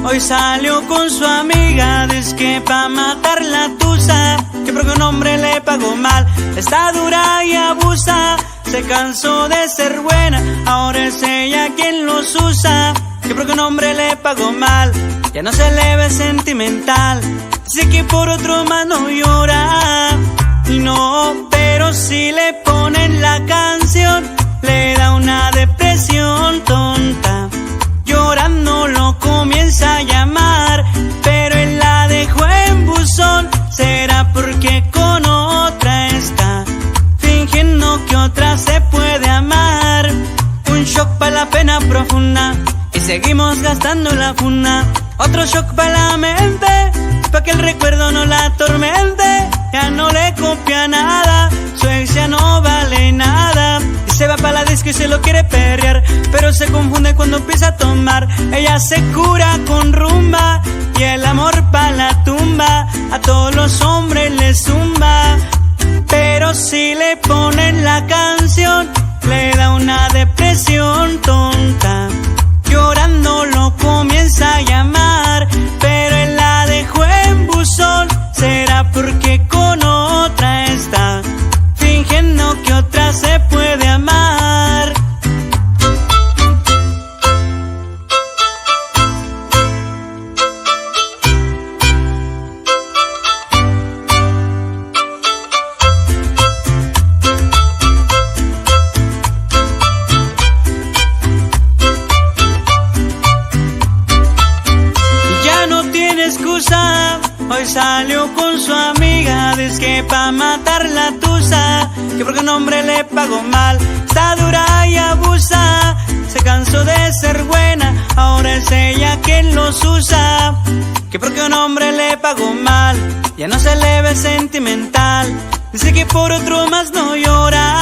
Hoy salió con su amiga, dice que pa' matar la tusa, que porque un hombre le pagó mal, está dura y abusa. Se cansó de ser buena, ahora es ella quien los usa, que porque un hombre le pagó mal, ya no se le ve sentimental. Dice que por otro más no llora, y no, pero si le ponen la canción, le da una depresión tonta. Llorando lo comienza a llamar, pero él la dejó en buzón. ¿Será porque con otra está, fingiendo que otra se puede amar? Un shock para la pena profunda y seguimos gastando la funda. Otro shock para la mente, pa' que el recuerdo no la atormente. Ya no le copia nada, su ex ya no vale nada. Y se va pa' la disco y se lo quiere perrear, pero se confunde cuando empieza a tomar. Ella se cura con rumba y el amor pa' la tumba. A todos los hombres les zumba, pero si le ponen la canción, le da una depresión tonta. Llorando lo comienza a llamar, pero él la dejó en buzón. ¿Será porque con otra está, fingiendo que otra se puede amar? Hoy salió con su amiga, dice que pa' matar la tusa, que porque un hombre le pagó mal, está dura y abusa. Se cansó de ser buena, ahora es ella quien los usa, que porque un hombre le pagó mal, ya no se le ve sentimental. Dice que por otro más no llora,